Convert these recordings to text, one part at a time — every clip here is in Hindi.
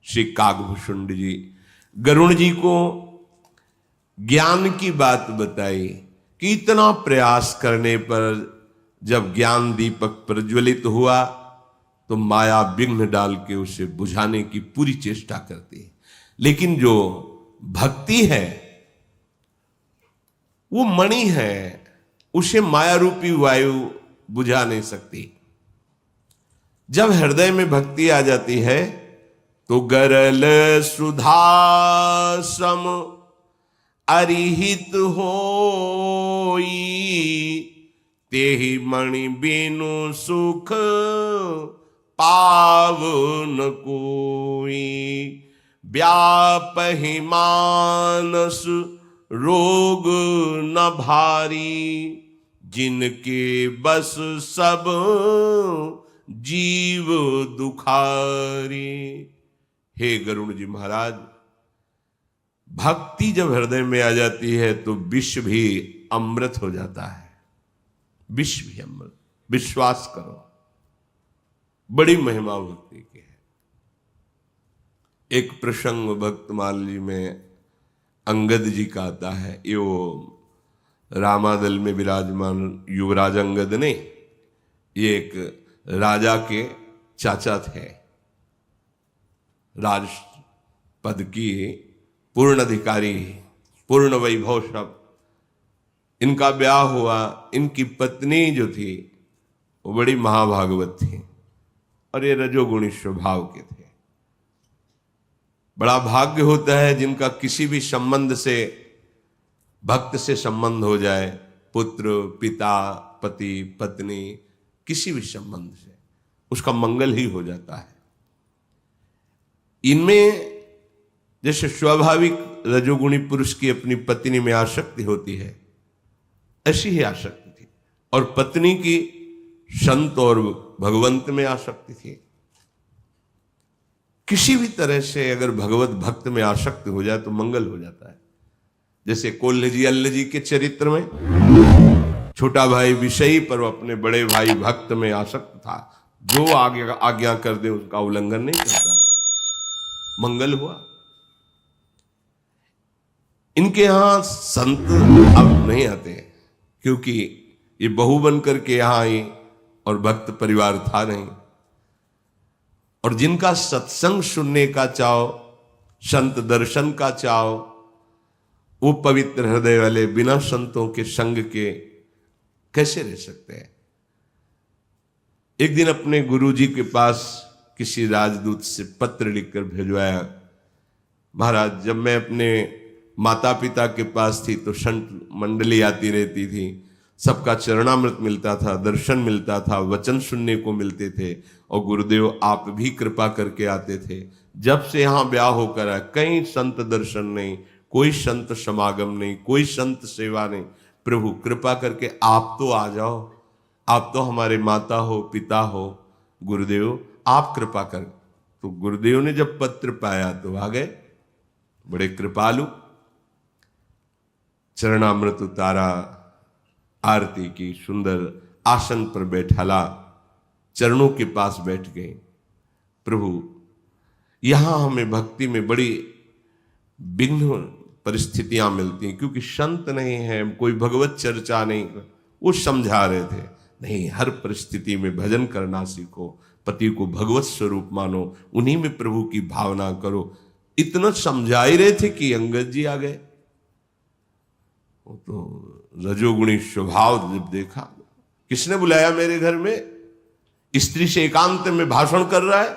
श्री काकभूषुंड जी गरुण जी को ज्ञान की बात बताई कि इतना प्रयास करने पर जब ज्ञान दीपक प्रज्वलित हुआ तो माया विघ्न डाल के उसे बुझाने की पूरी चेष्टा करती है, लेकिन जो भक्ति है वो मणि है, उसे माया रूपी वायु बुझा नहीं सकती। जब हृदय में भक्ति आ जाती है तो गरल सुधा सम अरिहित होई, तेहि मणि बिनु सुख पावन कोई। व्यापहि मानस रोग न भारी, जिनके बस सब जीव दुखारी। हे गरुण जी महाराज, भक्ति जब हृदय में आ जाती है तो विष भी अमृत हो जाता है, विष भी अमृत। विश्वास करो, बड़ी महिमा भक्ति की है। एक प्रसंग भक्तमाली में अंगद जी का आता है। ये वो रामादल में विराजमान युवराज अंगद ने, ये एक राजा के चाचा थे, राज पद की पूर्ण अधिकारी, पूर्ण वैभव सब। इनका ब्याह हुआ, इनकी पत्नी जो थी वो बड़ी महाभागवत थी और ये रजोगुणी स्वभाव के थे। बड़ा भाग्य होता है जिनका किसी भी संबंध से, भक्त से संबंध हो जाए, पुत्र, पिता, पति, पत्नी, किसी भी संबंध से उसका मंगल ही हो जाता है। इनमें जैसे स्वाभाविक रजोगुणी पुरुष की अपनी पत्नी में आसक्ति होती है, ऐसी ही आसक्ति थी। और पत्नी की संत और भगवंत में आसक्ति थी। किसी भी तरह से अगर भगवत भक्त में आसक्त हो जाए तो मंगल हो जाता है। जैसे कोल्ह जी अल्ल जी के चरित्र में छोटा भाई विषयी पर अपने बड़े भाई भक्त में आसक्त था, जो आज्ञा कर दे उसका उल्लंघन नहीं करता, मंगल हुआ। इनके यहां संत अब नहीं आते क्योंकि ये बहू बन करके यहां आई और भक्त परिवार था नहीं। और जिनका सत्संग सुनने का चाव, संत दर्शन का चाव, वो पवित्र हृदय वाले बिना संतों के संग के कैसे रह सकते हैं। एक दिन अपने गुरुजी के पास किसी राजदूत से पत्र लिखकर भेजवाया, महाराज जब मैं अपने माता पिता के पास थी तो संत मंडली आती रहती थी, सबका चरणामृत मिलता था, दर्शन मिलता था, वचन सुनने को मिलते थे, और गुरुदेव आप भी कृपा करके आते थे। जब से यहाँ ब्याह होकर आया कहीं संत दर्शन नहीं, कोई संत समागम नहीं, कोई संत सेवा नहीं। प्रभु कृपा करके आप तो आ जाओ, आप तो हमारे माता हो, पिता हो, गुरुदेव आप कृपा कर। तो गुरुदेव ने जब पत्र पाया तो आ गए, बड़े कृपालु। चरणामृत उतारा, आरती की, सुंदर आसन पर बैठाला, चरणों के पास बैठ गए। प्रभु यहां हमें भक्ति में बड़ी विघ्न परिस्थितियां मिलती हैं क्योंकि संत नहीं है, कोई भगवत चर्चा नहीं। वो समझा रहे थे, नहीं हर परिस्थिति में भजन करना सीखो, पति को भगवत स्वरूप मानो, उन्हीं में प्रभु की भावना करो। इतना समझा ही रहे थे कि अंगद जी आ गए। वो तो रजोगुणी स्वभाव जब देखा, किसने बुलाया मेरे घर में, स्त्री से एकांत में भाषण कर रहा है,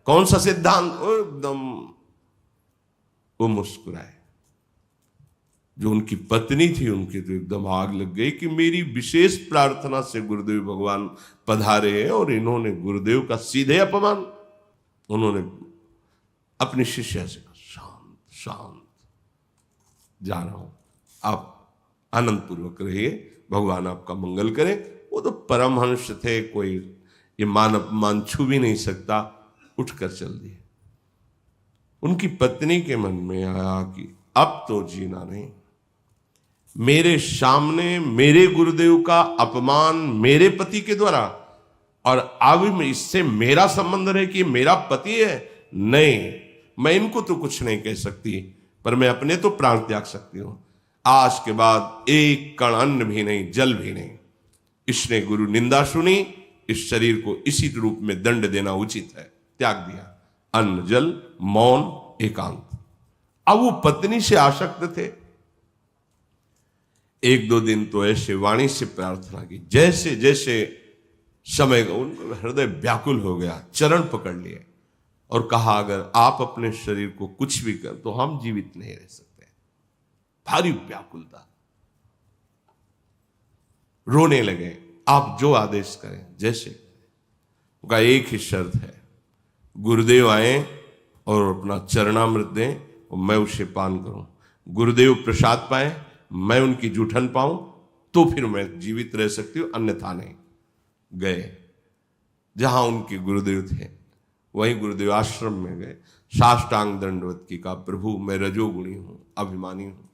कौन सा सिद्धांत। एकदम वो मुस्कुराए। जो उनकी पत्नी थी उनकी तो एकदम आग लग गई कि मेरी विशेष प्रार्थना से गुरुदेव भगवान पधारे हैं और इन्होंने गुरुदेव का सीधे अपमान। उन्होंने अपनी शिष्या से कहा, शांत शांत, जा रहा हूं, आप आनंद पूर्वक रहिए, भगवान आपका मंगल करे। वो तो परमहंस थे, कोई ये मान अपमान छू भी नहीं सकता, उठकर चल दिए। उनकी पत्नी के मन में आया कि अब तो जीना नहीं, मेरे सामने मेरे गुरुदेव का अपमान मेरे पति के द्वारा, और अब इससे मेरा संबंध रहे कि मेरा पति है, नहीं, मैं इनको तो कुछ नहीं कह सकती, पर मैं अपने तो प्राण त्याग सकती हूं। आज के बाद एक कण अन्न भी नहीं, जल भी नहीं। इसने गुरु निंदा सुनी, इस शरीर को इसी रूप में दंड देना उचित है, त्याग दिया। अन्न, जल, मौन, एकांत। अब वो पत्नी से आसक्त थे। एक दो दिन तो ऐसे वाणी से प्रार्थना की, जैसे जैसे समय उनका हृदय व्याकुल हो गया, चरण पकड़ लिए और कहा, अगर आप अपने शरीर को कुछ भी कर तो हम जीवित नहीं रह सकते। भारी व्याकुलता, रोने लगे। आप जो आदेश करें, जैसे उनका एक ही शर्त है, गुरुदेव आए और अपना चरणामृत दें और मैं उसे पान करूं। गुरुदेव प्रसाद पाए, मैं उनकी जूठन पाऊं, तो फिर मैं जीवित रह सकती हूं, अन्यथा नहीं। गए जहां उनके गुरुदेव थे, वहीं गुरुदेव आश्रम में गए, साष्टांग दंडवत की, कहा, प्रभु मैं रजोगुणी हूं, अभिमानी हूं,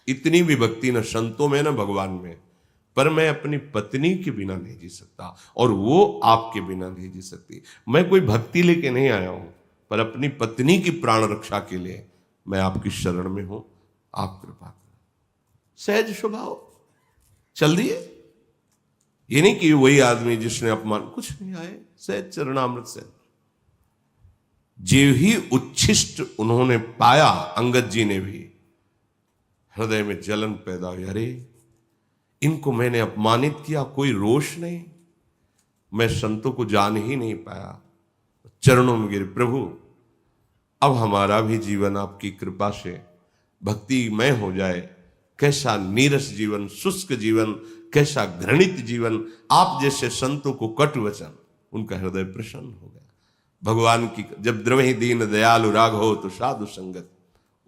इतनी भी भक्ति न संतों में न भगवान में, पर मैं अपनी पत्नी के बिना नहीं जी सकता और वो आपके बिना नहीं जी सकती। मैं कोई भक्ति लेके नहीं आया हूं, पर अपनी पत्नी की प्राण रक्षा के लिए मैं आपकी शरण में हूं, आप कृपा करें। सहज स्वभाव चल दिए। ये नहीं कि वही आदमी जिसने अपमान, कुछ नहीं आए, सहज चरणामृत से। जीव ही उच्छिष्ट उन्होंने पाया, अंगद जी ने भी हृदय में जलन पैदा हुई। अरे इनको मैंने अपमानित किया, कोई रोष नहीं, मैं संतों को जान ही नहीं पाया। चरणों में गिरे, प्रभु अब हमारा भी जीवन आपकी कृपा से भक्तिमय हो जाए। कैसा नीरस जीवन, शुष्क जीवन, कैसा घृणित जीवन, आप जैसे संतों को कटु वचन। उनका हृदय प्रसन्न हो गया। भगवान की, जब द्रवहि दीन दयालु राघव तो साधु संगत,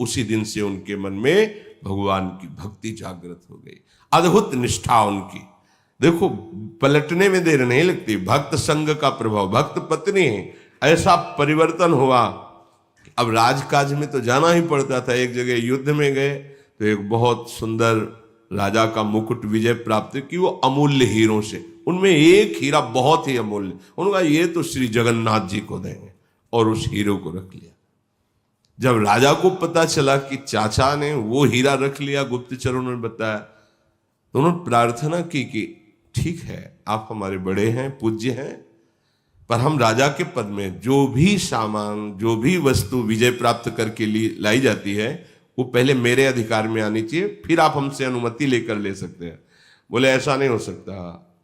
उसी दिन से उनके मन में भगवान की भक्ति जागृत हो गई। अद्भुत निष्ठा उनकी, देखो पलटने में देर नहीं लगती। भक्त संग का प्रभाव, भक्त पत्नी है, ऐसा परिवर्तन हुआ। अब राजकाज में तो जाना ही पड़ता था। एक जगह युद्ध में गए तो एक बहुत सुंदर राजा का मुकुट विजय प्राप्त की, वो अमूल्य हीरों से, उनमें एक हीरा बहुत ही अमूल्य। उन्होंने कहा ये तो श्री जगन्नाथ जी को देंगे, और उस हीरो को रख लिया। जब राजा को पता चला कि चाचा ने वो हीरा रख लिया, गुप्तचरों ने बताया, तो उन्होंने प्रार्थना की कि ठीक है, आप हमारे बड़े हैं, पूज्य हैं, पर हम राजा के पद में जो भी सामान, जो भी वस्तु विजय प्राप्त करके लाई जाती है, वो पहले मेरे अधिकार में आनी चाहिए, फिर आप हमसे अनुमति लेकर ले सकते हैं। बोले ऐसा नहीं हो सकता,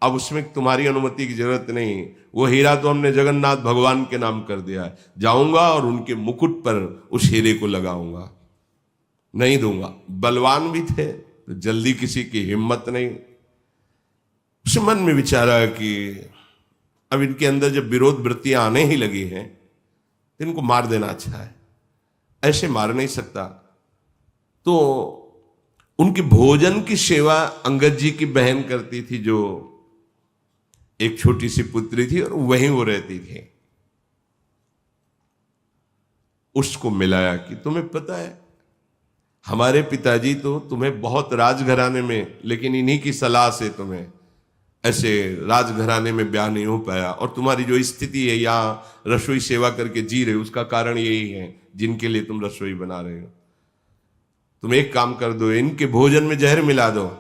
अब उसमें तुम्हारी अनुमति की जरूरत नहीं, वो हीरा तो हमने जगन्नाथ भगवान के नाम कर दिया है। जाऊंगा और उनके मुकुट पर उस हीरे को लगाऊंगा, नहीं दूंगा। बलवान भी थे तो जल्दी किसी की हिम्मत नहीं। उस मन में विचारा कि अब इनके अंदर जब विरोध वृत्तियां आने ही लगी हैं तो इनको मार देना अच्छा है, ऐसे मार नहीं सकता। तो उनके भोजन की सेवा अंगद जी की बहन करती थी, जो एक छोटी सी पुत्री थी, और वहीं वो रहती थी। उसको मिलाया कि तुम्हें पता है हमारे पिताजी तो तुम्हें बहुत राजघराने में, लेकिन इन्हीं की सलाह से तुम्हें ऐसे राजघराने में ब्याह नहीं हो पाया, और तुम्हारी जो स्थिति है यहाँ रसोई सेवा करके जी रहे हो, उसका कारण यही है जिनके लिए तुम रसोई बना रहे हो। तुम एक काम कर दो, इनके भोजन में जहर मिला दो,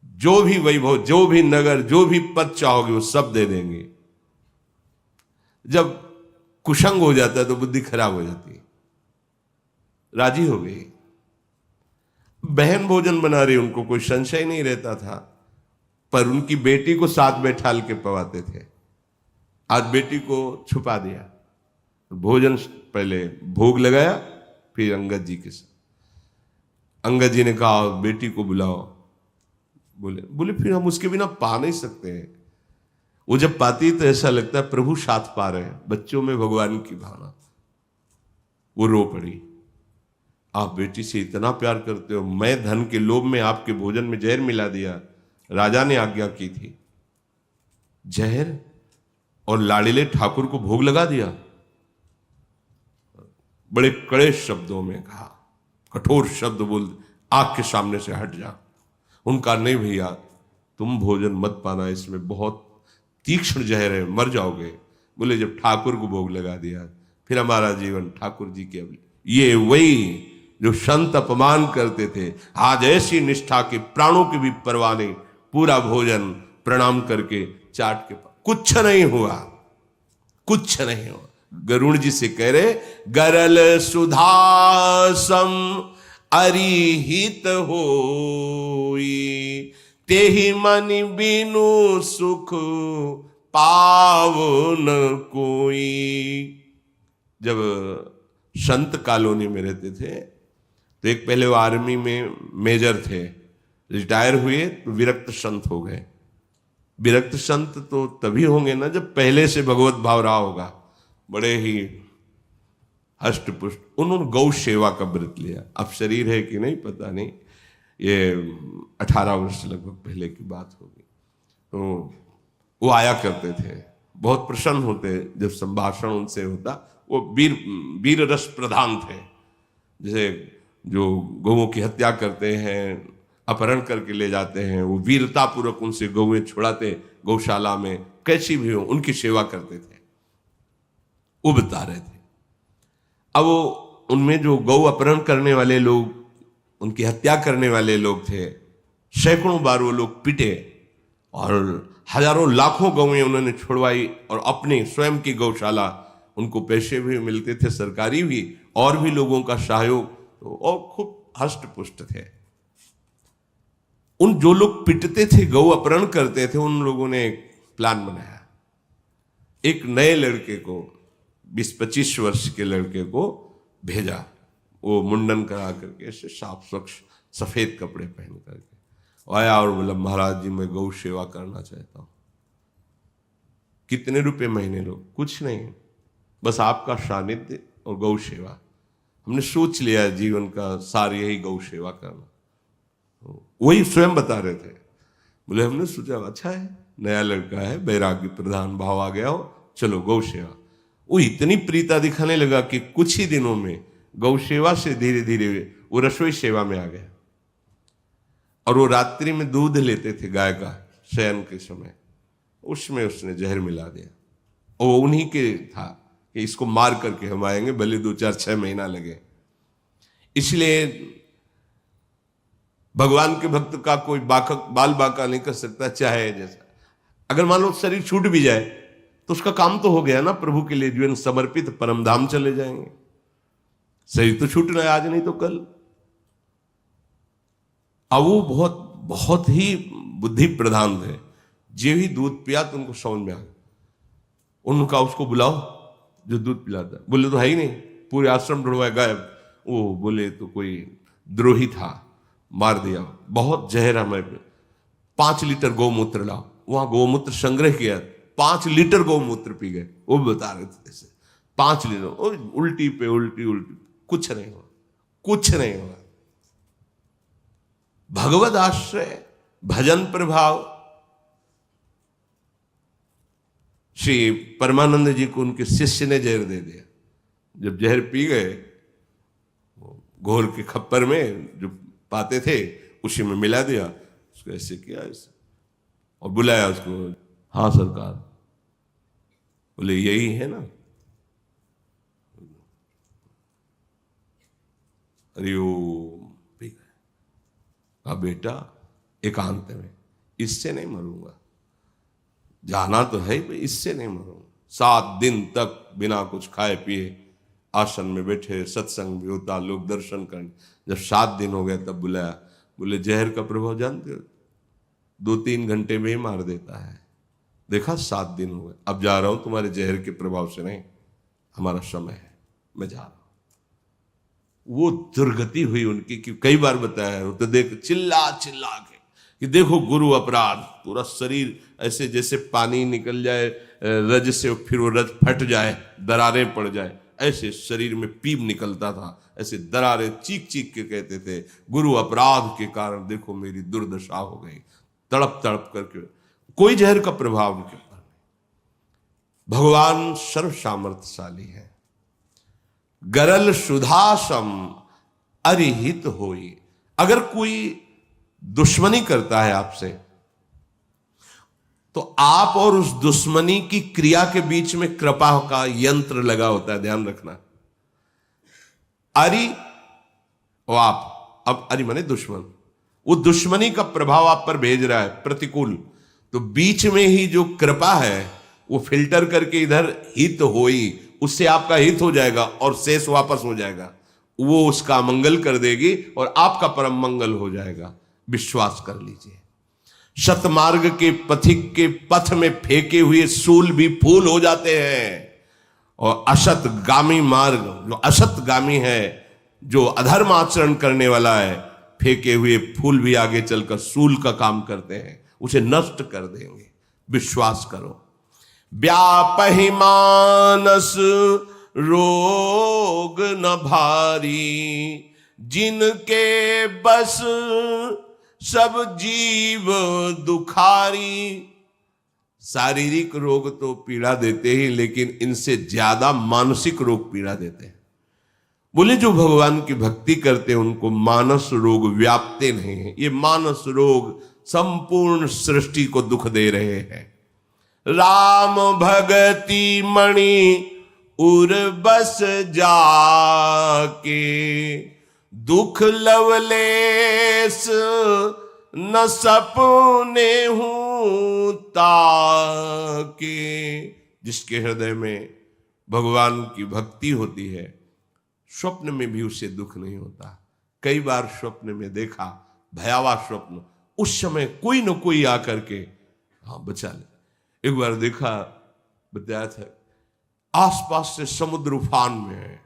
जो भी वैभव, जो भी नगर, जो भी पद चाहोगे वो सब दे देंगे। जब कुशंग हो जाता है तो बुद्धि खराब हो जाती है। राजी हो गई। बहन भोजन बना रही, उनको कोई संशय नहीं रहता था, पर उनकी बेटी को साथ बैठाल के पवाते थे। आज बेटी को छुपा दिया, भोजन पहले भोग लगाया, फिर अंगद जी के साथ। अंगद जी ने कहा बेटी को बुलाओ। बोले फिर हम उसके बिना पा नहीं सकते हैं। वो जब पाती तो ऐसा लगता है प्रभु साथ पा रहे हैं, बच्चों में भगवान की भावना। वो रो पड़ी, आप बेटी से इतना प्यार करते हो, मैं धन के लोभ में आपके भोजन में जहर मिला दिया, राजा ने आज्ञा की थी। जहर, और लाड़िले ठाकुर को भोग लगा दिया। बड़े कड़े शब्दों में कहा, कठोर शब्द बोल, आग के सामने से हट जा। उनका नहीं भैया, तुम भोजन मत पाना, इसमें बहुत तीक्ष्ण जहर है, मर जाओगे। बोले जब ठाकुर को भोग लगा दिया, फिर हमारा जीवन ठाकुर जी के अवली। ये वही जो संत अपमान करते थे, आज ऐसी निष्ठा के प्राणों की भी परवाह नहीं, पूरा भोजन प्रणाम करके चाट के कुछ नहीं हुआ, कुछ नहीं हुआ। गरुड़ जी से कह रहे, गरल सुधासम अरिहित होई, तेहि मनि बिनु सुख पाव न कोई। जब संत कॉलोनी में रहते थे तो एक पहले वो आर्मी में मेजर थे, रिटायर हुए तो विरक्त संत हो गए। विरक्त संत तो तभी होंगे ना जब पहले से भगवत भाव रहा होगा। बड़े ही हष्ट पुष्ट उन्होंने गौ सेवा का व्रत लिया। अब शरीर है कि नहीं पता नहीं, ये 18 वर्ष लगभग पहले की बात होगी। तो वो आया करते थे, बहुत प्रसन्न होते जब संभाषण उनसे होता। वो वीर रस प्रधान थे, जैसे जो गौओं की हत्या करते हैं, अपहरण करके ले जाते हैं, वो वीरता पूर्वक उनसे गौएं छुड़ाते, गौशाला में कैसी भी हो उनकी सेवा करते थे। वो बता रहे थे, अब वो उनमें जो गौ अपहरण करने वाले लोग, उनकी हत्या करने वाले लोग थे, सैकड़ों बार वो लोग पिटे और हजारों लाखों गौएं उन्होंने छुड़वाई, और अपनी स्वयं की गौशाला, उनको पैसे भी मिलते थे सरकारी भी, और भी लोगों का सहयोग, और खूब हष्ट पुष्ट थे। उन जो लोग पिटते थे, गौ अपहरण करते थे, उन लोगों ने एक प्लान बनाया। एक नए लड़के को, 20-25 वर्ष के लड़के को भेजा, वो मुंडन करा करके ऐसे साफ स्वच्छ सफेद कपड़े पहन करके आया और बोला, महाराज जी मैं गौ सेवा करना चाहता हूं। कितने रुपए महीने लो? कुछ नहीं, बस आपका सानिध्य और गौ सेवा। हमने सोच लिया जीवन का सार यही गौ सेवा करना। वही स्वयं बता रहे थे, बोले हमने सोचा अच्छा है, नया लड़का है, वैराग्य प्रधान भाव आ गया हो, चलो गौ सेवा। वो इतनी प्रीता दिखाने लगा कि कुछ ही दिनों में गौ सेवा से धीरे धीरे वो रसोई सेवा में आ गया। और वो रात्रि में दूध लेते थे गाय का शयन के समय, उसमें उसने जहर मिला दिया। और वो उन्हीं के था कि इसको मार करके हम आएंगे, भले 2-4-6 महीना लगे। इसलिए भगवान के भक्त का कोई बाल बाका नहीं कर सकता, चाहे जैसा। अगर मान लो शरीर छूट भी जाए तो उसका काम तो हो गया ना, प्रभु के लिए जीवन समर्पित परम धाम चले जाएंगे। शरीर तो छूटना है आज नहीं तो कल। अब वो बहुत बहुत ही बुद्धि प्रधान थे। जे ही दूध पिया तो उनको समझ में आ गया। उनका उसको बुलाओ जो दूध पिलाता। बोले तो है ही नहीं, पूरे आश्रम ढूंढवाए, गायब। वो बोले तो कोई द्रोही था, मार दिया। बहुत जहर हमें, 5 लीटर गौमूत्र लाओ। वहां गौमूत्र संग्रह किया, 5 लीटर गौमूत्र पी गए। वो बता रहे थे ऐसे 5 लीटर, उल्टी पे उल्टी उल्टी, कुछ नहीं हुआ, कुछ नहीं हुआ। भगवद आश्रय, भजन प्रभाव। श्री परमानंद जी को उनके शिष्य ने जहर दे दिया। जब जहर पी गए, घोल के खप्पर में जो पाते थे उसी में मिला दिया, उसको ऐसे किया ऐसे, और बुलाया उसको। हाँ सरकार। बोले यही है ना? अरे वो पी गए। कहा बेटा एकांत में, इससे नहीं मरूंगा, जाना तो है, इससे नहीं मरूंगा। 7 दिन तक बिना कुछ खाए पिए आसन में बैठे, सत्संग भी होता, लोग दर्शन करने। जब 7 दिन हो गए तब बुलाया। बोले जहर का प्रभाव जानते हो, 2-3 घंटे में ही मार देता है। देखा 7 दिन हो गए, अब जा रहा हूं तुम्हारे जहर के प्रभाव से नहीं, हमारा समय है, मैं जा रहा हूं। वो दुर्गति हुई उनकी कि कई बार बताया है, तो देख चिल्ला चिल्ला के कि देखो गुरु अपराध। पूरा शरीर ऐसे जैसे पानी निकल जाए रज से, फिर वो रज फट जाए, दरारें पड़ जाए, ऐसे शरीर में पीप निकलता था, ऐसे दरारें चीख चीख के कहते थे गुरु अपराध के कारण देखो मेरी दुर्दशा हो गई। तड़प तड़प करके, कोई जहर का प्रभाव नहीं। भगवान सर्व सामर्थ्यशाली है। गरल सुधासम अरिहित होई। अगर कोई दुश्मनी करता है आपसे, तो आप और उस दुश्मनी की क्रिया के बीच में कृपा का यंत्र लगा होता है, ध्यान रखना। अरि और आप, अब अरि माने दुश्मन, वो दुश्मनी का प्रभाव आप पर भेज रहा है प्रतिकूल, तो बीच में ही जो कृपा है वो फिल्टर करके इधर हित होई, उससे आपका हित हो जाएगा और शेष वापस हो जाएगा, वो उसका मंगल कर देगी और आपका परम मंगल हो जाएगा। विश्वास कर लीजिए। शतमार्ग के पथिक के पथ में फेंके हुए सूल भी फूल हो जाते हैं, और असतगामी मार्ग, जो असतगामी है, जो अधर्म आचरण करने वाला है, फेंके हुए फूल भी आगे चलकर सूल का काम करते हैं, उसे नष्ट कर देंगे। विश्वास करो। व्यापहि मानस रोग न भारी, जिनके बस सब जीव दुखारी। शारीरिक रोग तो पीड़ा देते ही, लेकिन इनसे ज्यादा मानसिक रोग पीड़ा देते हैं। बोले जो भगवान की भक्ति करते हैं उनको मानस रोग व्यापते नहीं हैं। ये मानस रोग संपूर्ण सृष्टि को दुख दे रहे हैं। राम भगति मणि उर बस जाके, दुख लवलेस न सपने हूं ताके। जिसके हृदय में भगवान की भक्ति होती है, स्वप्न में भी उसे दुख नहीं होता। कई बार स्वप्न में देखा, भयावह स्वप्न, उस समय कोई न कोई आकर के बचा ले। एक बार देखा, बताया था, आसपास से समुद्र उफान में है,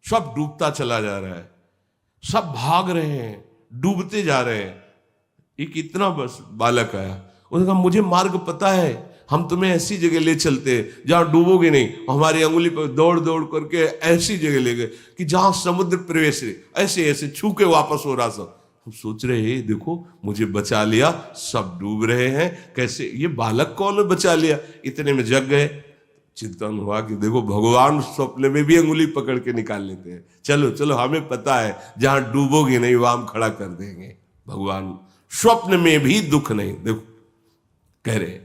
सब डूबता चला जा रहा है, सब भाग रहे हैं, डूबते जा रहे हैं। एक इतना बस बालक आया, उसने कहा मुझे मार्ग पता है, हम तुम्हें ऐसी जगह ले चलते जहां डूबोगे नहीं। हमारी अंगुली पर दौड़ दौड़ करके ऐसी जगह ले गए कि जहां समुद्र प्रवेश है, ऐसे ऐसे छू के वापस हो रहा। सब हम सोच रहे हैं, देखो मुझे बचा लिया, सब डूब रहे हैं, कैसे ये बालक कौन बचा लिया। इतने में जग गए, चिंतन हुआ कि देखो भगवान स्वप्न में भी अंगुली पकड़ के निकाल लेते हैं। चलो चलो, हमें पता है जहां डूबोगे नहीं वहां हम खड़ा कर देंगे। भगवान स्वप्न में भी दुख नहीं। देखो कह रहे,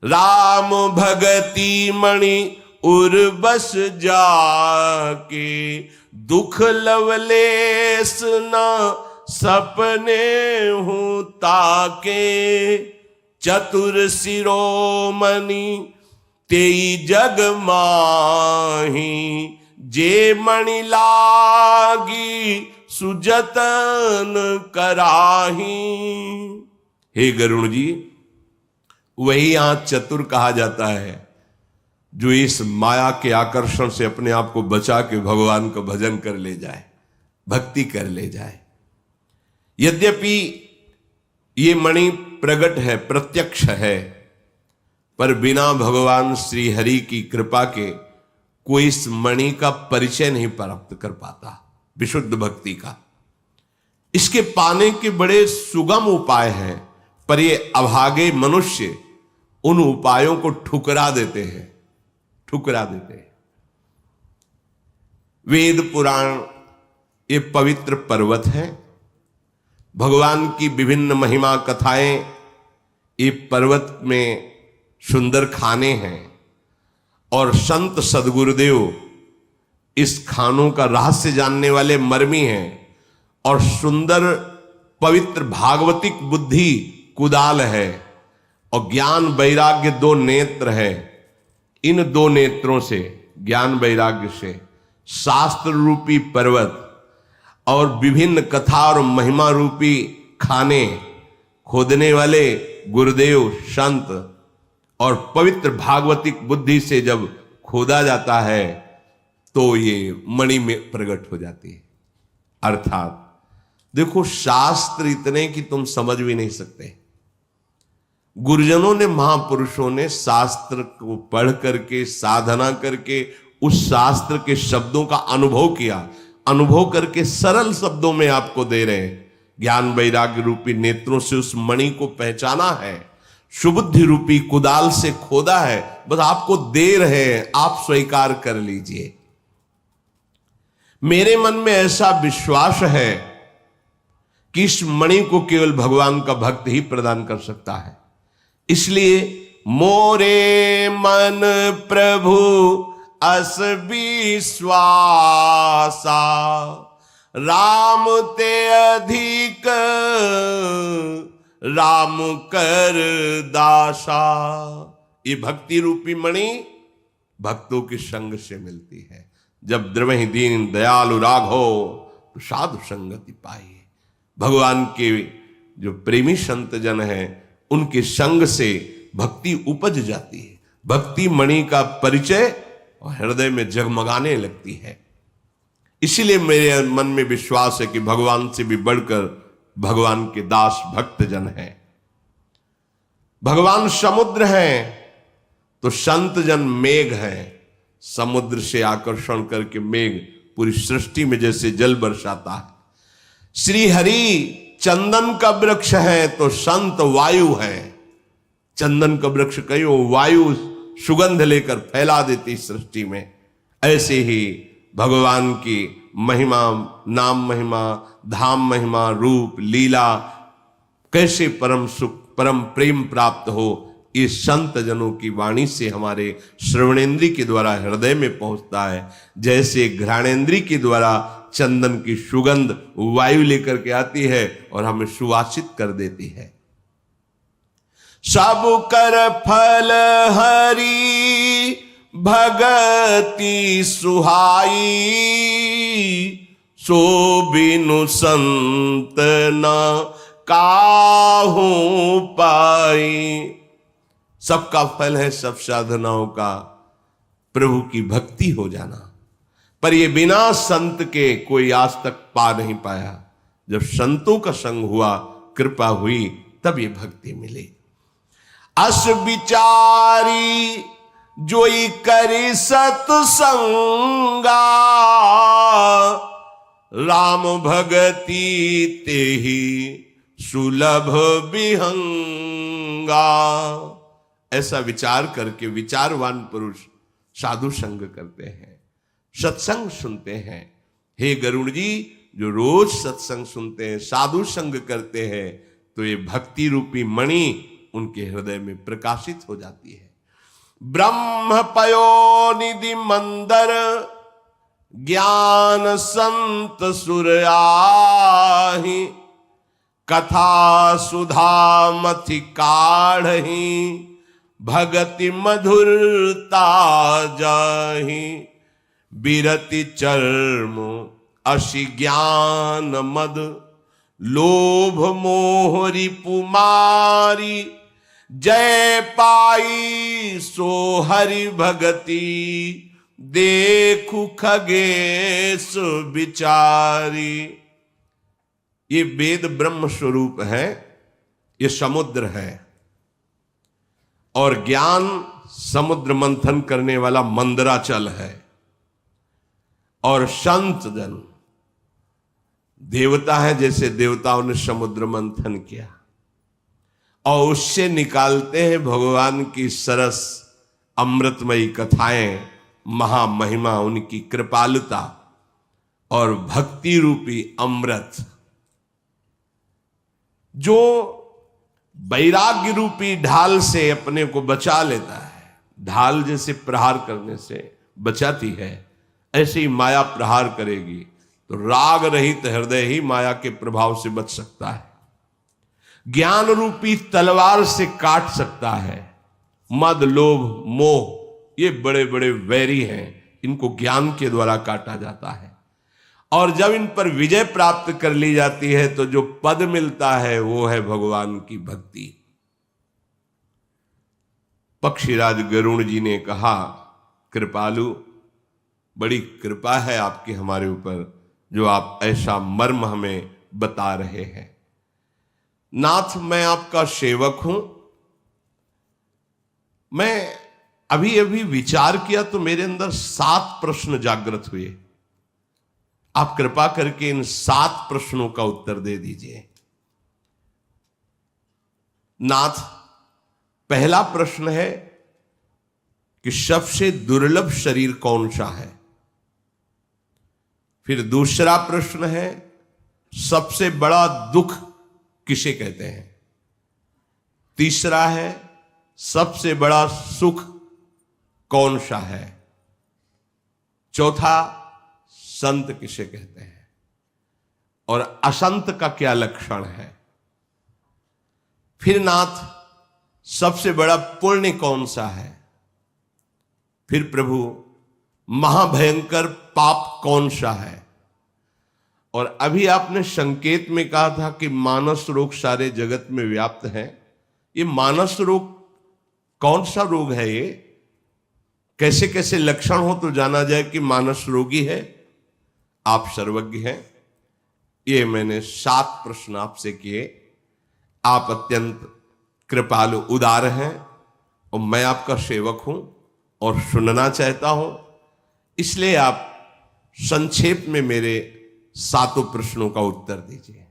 राम भगति मणि उर बस जाके, दुख लवलेस न सपने हूं ताके। चतुर शिरोमणि तेई जग माही, जे मणि लागी सुजतन कराही। हे गरुण जी, वही यहां चतुर कहा जाता है जो इस माया के आकर्षण से अपने आप को बचा के भगवान का भजन कर ले जाए, भक्ति कर ले जाए। यद्यपि ये मणि प्रगट है, प्रत्यक्ष है, पर बिना भगवान श्री हरि की कृपा के कोई इस मणि का परिचय नहीं प्राप्त कर पाता, विशुद्ध भक्ति का। इसके पाने के बड़े सुगम उपाय हैं, पर ये अभागे मनुष्य उन उपायों को ठुकरा देते हैं, ठुकरा देते हैं। वेद पुराण ये पवित्र पर्वत है, भगवान की विभिन्न महिमा कथाएं ये पर्वत में सुंदर खाने हैं, और संत सदगुरुदेव इस खानों का रहस्य जानने वाले मर्मी हैं, और सुंदर पवित्र भागवतिक बुद्धि कुदाल है, और ज्ञान वैराग्य दो नेत्र है। इन दो नेत्रों से, ज्ञान वैराग्य से, शास्त्र रूपी पर्वत और विभिन्न कथा और महिमा रूपी खाने खोदने वाले गुरुदेव संत और पवित्र भागवतिक बुद्धि से जब खोदा जाता है तो ये मणि में प्रकट हो जाती है। अर्थात देखो, शास्त्र इतने कि तुम समझ भी नहीं सकते। गुरुजनों ने, महापुरुषों ने शास्त्र को पढ़ करके, साधना करके, उस शास्त्र के शब्दों का अनुभव किया, अनुभव करके सरल शब्दों में आपको दे रहे हैं। ज्ञान वैराग्य रूपी नेत्रों से उस मणि को पहचाना है, सुबुद्धि रूपी कुदाल से खोदा है, बस आपको दे रहे हैं, आप स्वीकार कर लीजिए। मेरे मन में ऐसा विश्वास है कि इस मणि को केवल भगवान का भक्त ही प्रदान कर सकता है। इसलिए मोरे मन प्रभु अस विश्वासा, राम ते अधिक राम कर दासा। ये भक्ति रूपी मणि भक्तों के संग से मिलती है। जब द्रवहि दीन दयालु राघो तो साधु संगति पाई। भगवान के जो प्रेमी संत जन हैं उनके संग से भक्ति उपज जाती है। भक्ति मणि का परिचय और हृदय में जगमगाने लगती है। इसीलिए मेरे मन में विश्वास है कि भगवान से भी बढ़कर भगवान के दास भक्त जन हैं। भगवान समुद्र हैं तो संत जन मेघ हैं। समुद्र से आकर्षण करके मेघ पूरी सृष्टि में जैसे जल बरसाता है। श्री हरि चंदन का वृक्ष है तो संत वायु है। चंदन का वृक्ष कहो, वायु सुगंध लेकर फैला देती सृष्टि में। ऐसे ही भगवान की महिमा, नाम महिमा, धाम महिमा, रूप लीला कैसे परम सुख परम प्रेम प्राप्त हो, इस संत जनों की वाणी से हमारे श्रवणेन्द्री के द्वारा हृदय में पहुंचता है। जैसे घ्राणेन्द्री के द्वारा चंदन की सुगंध वायु लेकर के आती है और हमें सुवासित कर देती है। सब कर फल हरि भगति सुहाई, सो बिनु संत न काहू पाई। सबका फल है सब साधनाओं का प्रभु की भक्ति हो जाना, पर ये बिना संत के कोई आज तक पा नहीं पाया। जब संतों का संग हुआ, कृपा हुई, तब ये भक्ति मिली। अस विचारी जोई करी सत्संगा, राम भगति तेहि सुलभ विहंगा। ऐसा विचार करके विचारवान पुरुष साधु संग करते हैं, सत्संग सुनते हैं। हे गरुड़ जी, जो रोज सत्संग सुनते हैं, साधु संग करते हैं, तो ये भक्ति रूपी मणि उनके हृदय में प्रकाशित हो जाती है। ब्रह्म पयो निधि मंदर, ज्ञान संत सुर आहि, कथा सुधा मथि काढ़ही, भगति मधुरता जाहि, बिरति चर्म अशि ज्ञान मद, लोभ मोह रिपुमारी, जय पाई सो हरि भगति, देखु खगेश विचारी। ये वेद ब्रह्म स्वरूप है, ये समुद्र है, और ज्ञान समुद्र मंथन करने वाला मंदराचल है, और संत जन देवता है, जैसे देवताओं ने समुद्र मंथन किया और उससे निकालते हैं भगवान की सरस अमृतमयी कथाएं, महामहिमा, उनकी कृपालुता और भक्ति रूपी अमृत, जो वैराग्य रूपी ढाल से अपने को बचा लेता है। ढाल जैसे प्रहार करने से बचाती है, ऐसे ही माया प्रहार करेगी तो राग रहित हृदय ही माया के प्रभाव से बच सकता है। ज्ञान रूपी तलवार से काट सकता है। मद, लोभ, मोह ये बड़े बड़े वैरी हैं, इनको ज्ञान के द्वारा काटा जाता है। और जब इन पर विजय प्राप्त कर ली जाती है तो जो पद मिलता है वो है भगवान की भक्ति। पक्षीराज गरुड़ जी ने कहा, कृपालु, बड़ी कृपा है आपकी हमारे ऊपर, जो आप ऐसा मर्म हमें बता रहे हैं। नाथ, मैं आपका सेवक हूं। मैं अभी अभी विचार किया तो मेरे अंदर 7 प्रश्न जागृत हुए। आप कृपा करके इन 7 प्रश्नों का उत्तर दे दीजिए। नाथ, पहला प्रश्न है कि सबसे दुर्लभ शरीर कौन सा है। फिर दूसरा प्रश्न है, सबसे बड़ा दुख किसे कहते हैं। तीसरा है, सबसे बड़ा सुख कौन सा है? चौथा, संत किसे कहते हैं और असंत का क्या लक्षण है? फिर नाथ, सबसे बड़ा पुण्य कौन सा है? फिर प्रभु, महाभयंकर पाप कौन सा है? और अभी आपने संकेत में कहा था कि मानस रोग सारे जगत में व्याप्त है। ये मानस रोग कौन सा रोग है? ये कैसे कैसे लक्षण हो तो जाना जाए कि मानस रोगी है? आप सर्वज्ञ हैं। ये मैंने 7 प्रश्न आपसे किए। आप अत्यंत कृपालु उदार हैं और मैं आपका सेवक हूं और सुनना चाहता हूं, इसलिए आप संक्षेप में मेरे 7 प्रश्नों का उत्तर दीजिए।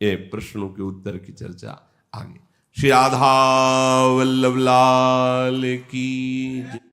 ये प्रश्नों के उत्तर की चर्चा आगे। श्री राधा वल्लभ लाल की जय।